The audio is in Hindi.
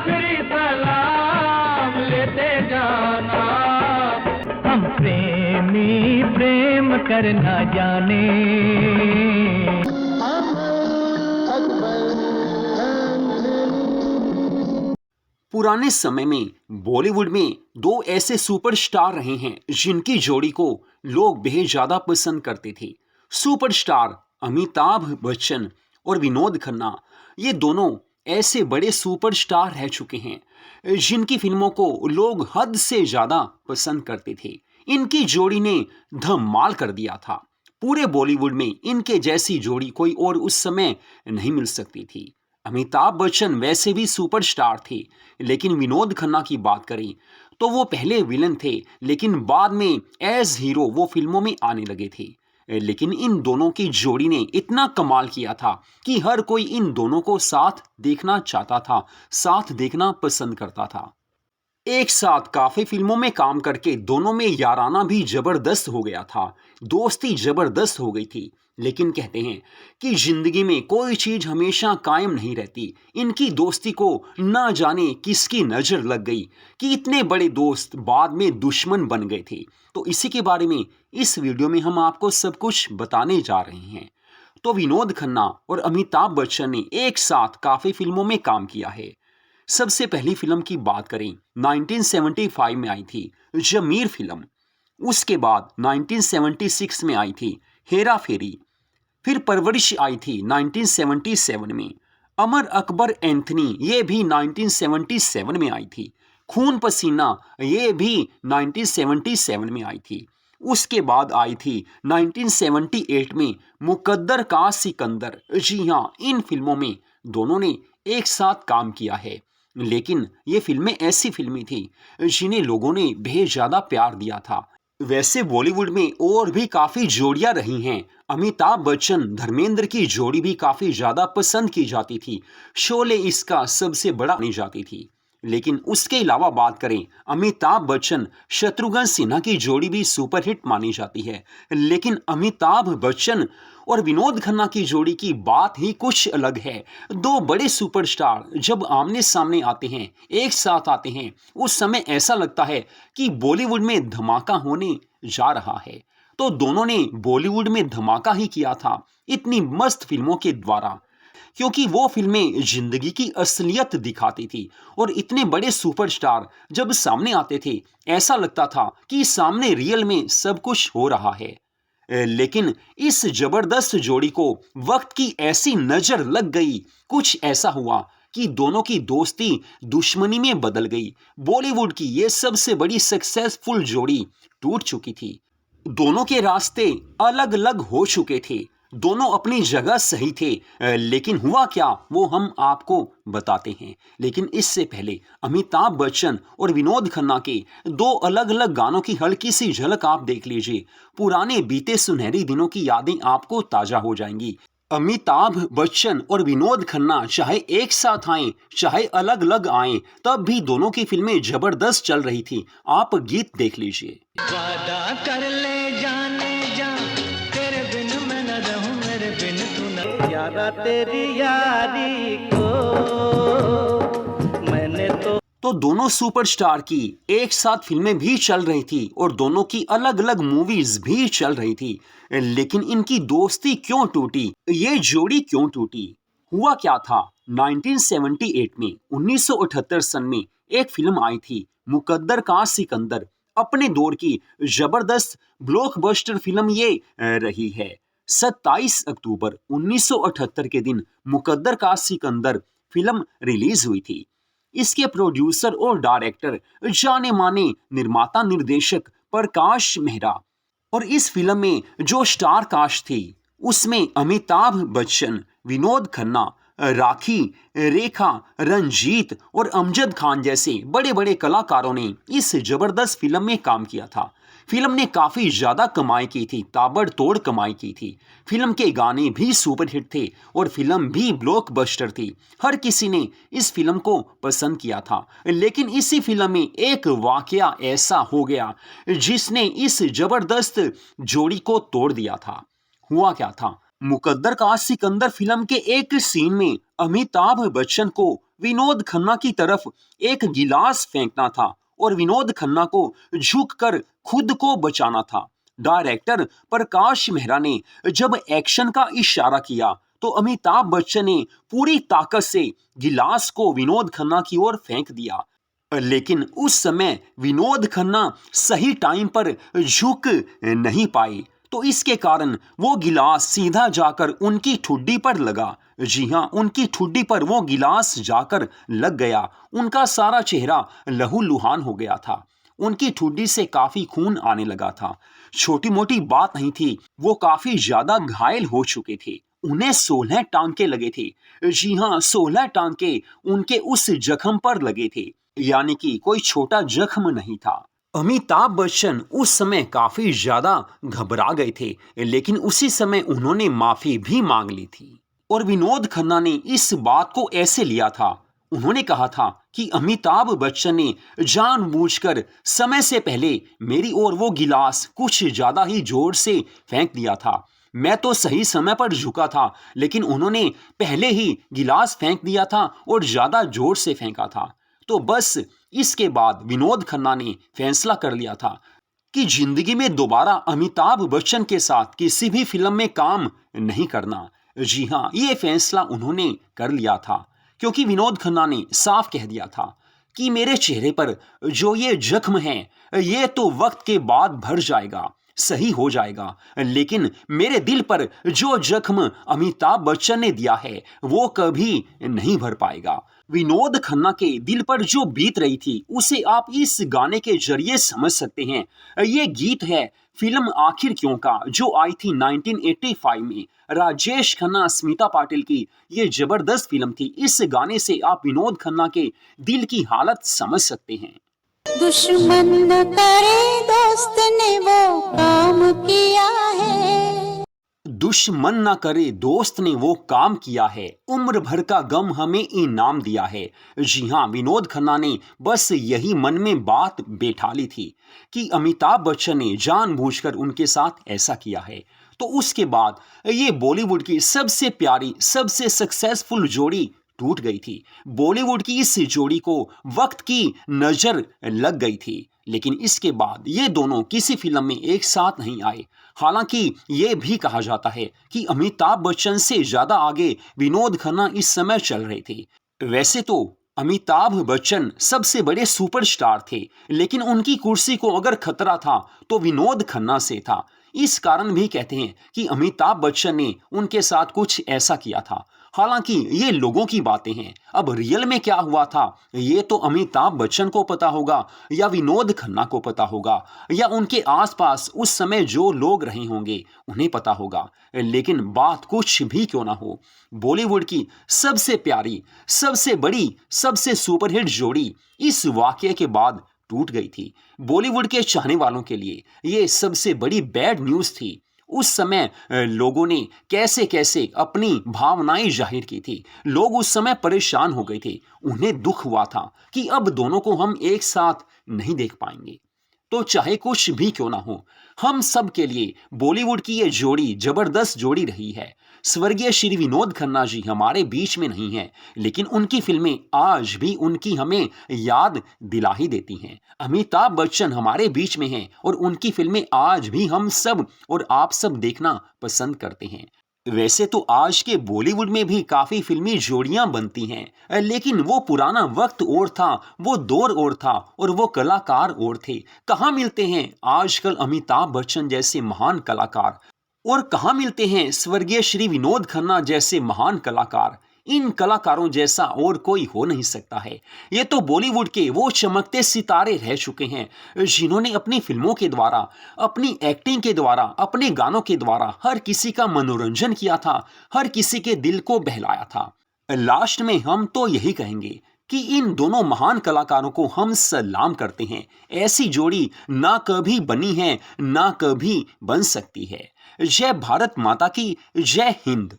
आखिरी सलाम लेते जाना। हम प्रेमी प्रेम करना जाने। पुराने समय में बॉलीवुड में दो ऐसे सुपरस्टार रहे हैं जिनकी जोड़ी को लोग बेहद ज्यादा पसंद करते थे। सुपरस्टार अमिताभ बच्चन और विनोद खन्ना, ये दोनों ऐसे बड़े सुपरस्टार रह चुके हैं जिनकी फिल्मों को लोग हद से ज्यादा पसंद करते थे। इनकी जोड़ी ने धमाल कर दिया था। पूरे बॉलीवुड में इनके जैसी जोड़ी कोई और उस समय नहीं मिल सकती थी। अमिताभ बच्चन वैसे भी सुपरस्टार थे, लेकिन विनोद खन्ना की बात करें तो वो पहले विलन थे, लेकिन बाद में एज हीरो वो फिल्मों में आने लगे थे। लेकिन इन दोनों की जोड़ी ने इतना कमाल किया था कि हर कोई इन दोनों को साथ देखना चाहता था, साथ देखना पसंद करता था। एक साथ काफी फिल्मों में काम करके दोनों में याराना भी जबरदस्त हो गया था, दोस्ती जबरदस्त हो गई थी। लेकिन कहते हैं कि जिंदगी में कोई चीज हमेशा कायम नहीं रहती। इनकी दोस्ती को ना जाने किसकी नजर लग गई कि इतने बड़े दोस्त बाद में दुश्मन बन गए थे। तो इसी के बारे में इस वीडियो में हम आपको सब कुछ बताने जा रहे हैं। तो विनोद खन्ना और अमिताभ बच्चन ने एक साथ काफी फिल्मों में काम किया है। सबसे पहली फिल्म की बात करें 1975 में आई थी जमीर फिल्म। उसके बाद 1976 में आई थी हेरा फेरी। फिर परवरिश आई थी 1977 में। अमर अकबर एंथनी ये भी 1977 में आई थी। खून पसीना ये भी 1977 में आई थी। उसके बाद आई थी 1978 में मुकद्दर का सिकंदर। जी हाँ, इन फिल्मों में दोनों ने एक साथ काम किया है। लेकिन ये फिल्में ऐसी फिल्में थी जिन्हें लोगों ने बेहद ज्यादा प्यार दिया था। वैसे बॉलीवुड में और भी काफी जोड़ियां रही हैं। अमिताभ बच्चन धर्मेंद्र की जोड़ी भी काफी ज्यादा पसंद की जाती थी। शोले इसका सबसे बड़ा मानी जाती थी। लेकिन उसके अलावा बात करें अमिताभ बच्चन शत्रुघ्न सिन्हा की जोड़ी भी सुपरहिट मानी जाती है। लेकिन अमिताभ बच्चन और विनोद खन्ना की जोड़ी की बात ही कुछ अलग है। दो बड़े सुपरस्टार जब आमने सामने आते हैं, एक साथ आते हैं, उस समय ऐसा लगता है कि बॉलीवुड में धमाका होने जा रहा है। तो दोनों ने बॉलीवुड में धमाका ही किया था इतनी मस्त फिल्मों के द्वारा, क्योंकि वो फिल्में जिंदगी की असलियत दिखाती थी। और इतने बड़े सुपरस्टार जब सामने आते थे, ऐसा लगता था कि सामने रियल में सब कुछ हो रहा है। लेकिन इस जबरदस्त जोड़ी को वक्त की ऐसी नजर लग गई, कुछ ऐसा हुआ कि दोनों की दोस्ती दुश्मनी में बदल गई। बॉलीवुड की ये सबसे बड़ी सक्सेसफुल जोड़ी टूट चुकी थी। दोनों के रास्ते अलग अलग हो चुके थे। दोनों अपनी जगह सही थे। लेकिन हुआ क्या वो हम आपको बताते हैं। लेकिन इससे पहले अमिताभ बच्चन और विनोद खन्ना के दो अलग अलग गानों की हल्की सी झलक आप देख लीजिए। पुराने बीते सुनहरी दिनों की यादें आपको ताजा हो जाएंगी। अमिताभ बच्चन और विनोद खन्ना चाहे एक साथ आए चाहे अलग अलग आए, तब भी दोनों की फिल्में जबरदस्त चल रही थी। आप गीत देख लीजिए। वादा कर ले जाने जा, तेरे बिन मैं न रहूं, मेरे बिन तू न। यारा तेरी यारी को मैंने तो दोनों सुपरस्टार की एक साथ फिल्में भी चल रही थी और दोनों की अलग अलग मूवीज भी चल रही थी। लेकिन इनकी दोस्ती क्यों टूटी, ये जोड़ी क्यों टूटी, हुआ क्या था। 1978 में 1978 सन में एक फिल्म आई थी मुकद्दर का सिकंदर। अपने दौर की जबरदस्त ब्लॉकबस्टर फिल्म ये रही है। 27 अक्टूबर 1978 के दिन मुकद्दर का सिकंदर फिल्म रिलीज हुई थी। इसके प्रोड्यूसर और डायरेक्टर जाने माने निर्माता निर्देशक प्रकाश मेहरा। और इस फिल्म में जो स्टार कास्ट थी उसमें अमिताभ बच्चन, विनोद खन्ना, राखी, रेखा, रंजीत और अमजद खान जैसे बड़े बड़े कलाकारों ने इस जबरदस्त फिल्म में काम किया था। फिल्म ने काफी ज्यादा कमाई की थी, ताबड़तोड़ कमाई की थी। फिल्म के गाने भी सुपरहिट थे और फिल्म भी ब्लॉकबस्टर थी। हर किसी ने इस फिल्म को पसंद किया था। लेकिन इसी फिल्म में एक वाकया ऐसा हो गया जिसने इस जबरदस्त जोड़ी को तोड़ दिया था। हुआ क्या था, मुकद्दर का सिकंदर फिल्म के एक सीन में अमिताभ बच्चन को विनोद खन्ना की तरफ एक गिलास फेंकना था और विनोद खन्ना को झुककर खुद को बचाना था। डायरेक्टर प्रकाश मेहरा ने जब एक्शन का इशारा किया तो अमिताभ बच्चन ने पूरी ताकत से गिलास को विनोद खन्ना की ओर फेंक दिया, लेकिन उस समय विनोद खन्ना सही टाइम पर झुक नहीं पाए, तो इसके कारण वो गिलास सीधा जाकर उनकी ठुड्डी पर लगा। जी हाँ, उनकी ठुड्डी पर वो गिलास जाकर लग गया। उनका सारा चेहरा लहूलुहान हो गया था। उनकी ठुड्डी से काफी खून आने लगा था। छोटी मोटी बात नहीं थी, वो काफी ज्यादा घायल हो चुके थे। उन्हें 16 टांके लगे थे। जी हाँ, 16 टांके उनके उस जख्म पर लगे थे, यानी कि कोई छोटा जख्म नहीं था। अमिताभ बच्चन उस समय काफी ज्यादा घबरा गए थे, लेकिन उसी समय उन्होंने माफी भी मांग ली थी। और विनोद खन्ना ने इस बात को ऐसे लिया था, उन्होंने कहा था कि अमिताभ बच्चन ने जानबूझकर समय से पहले मेरी ओर वो गिलास कुछ ज्यादा ही जोर से फेंक दिया था। मैं तो सही समय पर झुका था, लेकिन उन्होंने पहले ही गिलास फेंक दिया था और ज्यादा जोर से फेंका था। तो बस इसके बाद विनोद खन्ना ने फैसला कर लिया था कि जिंदगी में दोबारा अमिताभ बच्चन के साथ किसी भी फिल्म में काम नहीं करना। जी हाँ, ये फैसला उन्होंने कर लिया था, क्योंकि विनोद खन्ना ने साफ कह दिया था कि मेरे चेहरे पर जो ये जख्म है ये तो वक्त के बाद भर जाएगा, सही हो जाएगा, लेकिन मेरे दिल पर जो जख्म अमिताभ बच्चन ने दिया है वो कभी नहीं भर पाएगा। विनोद खन्ना के दिल पर जो बीत रही थी उसे आप इस गाने के जरिए समझ सकते हैं। ये गीत है फिल्म आखिर क्यों का, जो आई थी 1985 में। राजेश खन्ना, स्मिता पाटिल की ये जबरदस्त फिल्म थी। इस गाने से आप विनोद खन्ना के दिल की हालत समझ सकते हैं। दुश्मन न करे दोस्त ने वो काम किया है, दुश्मन ना करे दोस्त ने वो काम किया है, उम्र भर का गम हमें इनाम दिया है। जी हाँ, विनोद खन्ना ने बस यही मन में बात बैठाली थी कि अमिताभ बच्चन ने जानबूझकर उनके साथ ऐसा किया है। तो उसके बाद ये बॉलीवुड की सबसे प्यारी, सबसे सक्सेसफुल जोड़ी टूट गई थी। बॉलीवुड की इस जोड़ी को वक्त की नजर लग गई थी, लेकिन इसके बाद ये दोनों किसी फिल्म में एक साथ नहीं आए। हालांकि ये भी कहा जाता है कि अमिताभ बच्चन से ज्यादा आगे विनोद खन्ना इस समय चल रहे थे। वैसे तो अमिताभ बच्चन सबसे बड़े सुपरस्टार थे, लेकिन उनकी कुर्सी को अगर खतरा था तो विनोद खन्ना से था। इस कारण भी कहते हैं कि अमिताभ बच्चन ने उनके साथ कुछ ऐसा किया था। हालांकि ये लोगों की बातें हैं, अब रियल में क्या हुआ था ये तो अमिताभ बच्चन को पता होगा, या विनोद खन्ना को पता होगा, या उनके आसपास उस समय जो लोग रहे होंगे उन्हें पता होगा। लेकिन बात कुछ भी क्यों ना हो, बॉलीवुड की सबसे प्यारी, सबसे बड़ी, सबसे सुपरहिट जोड़ी इस वाकये के बाद टूट गई थी। बॉलीवुड के चाहने वालों के लिए ये सबसे बड़ी बैड न्यूज़ थी। उस समय लोगों ने कैसे कैसे अपनी भावनाएं जाहिर की थी। लोग उस समय परेशान हो गए थे, उन्हें दुख हुआ था कि अब दोनों को हम एक साथ नहीं देख पाएंगे। तो चाहे कुछ भी क्यों ना हो, हम सब के लिए बॉलीवुड की ये जोड़ी जबरदस्त जोड़ी रही है। स्वर्गीय श्री विनोद खन्ना जी हमारे बीच में नहीं है, लेकिन उनकी फिल्में आज भी उनकी हमें याद दिला ही देती हैं। अमिताभ बच्चन हमारे बीच में हैं और उनकी फिल्में आज भी हम सब और आप सब देखना पसंद करते हैं। वैसे तो आज के बॉलीवुड में भी काफी फिल्मी जोड़ियां बनती हैं, लेकिन वो पुराना वक्त और था, वो दौर और था, और वो कलाकार और थे। कहाँ मिलते हैं आजकल अमिताभ बच्चन जैसे महान कलाकार, और कहाँ मिलते हैं स्वर्गीय श्री विनोद खन्ना जैसे महान कलाकार। इन कलाकारों जैसा और कोई हो नहीं सकता है। ये तो बॉलीवुड के वो चमकते सितारे रह चुके हैं जिन्होंने अपनी फिल्मों के द्वारा, अपनी एक्टिंग के द्वारा, अपने गानों के द्वारा हर किसी का मनोरंजन किया था, हर किसी के दिल को बहलाया था। लास्ट में हम तो यही कहेंगे कि इन दोनों महान कलाकारों को हम सलाम करते हैं। ऐसी जोड़ी ना कभी बनी है, ना कभी बन सकती है। जय भारत माता की, जय हिंद।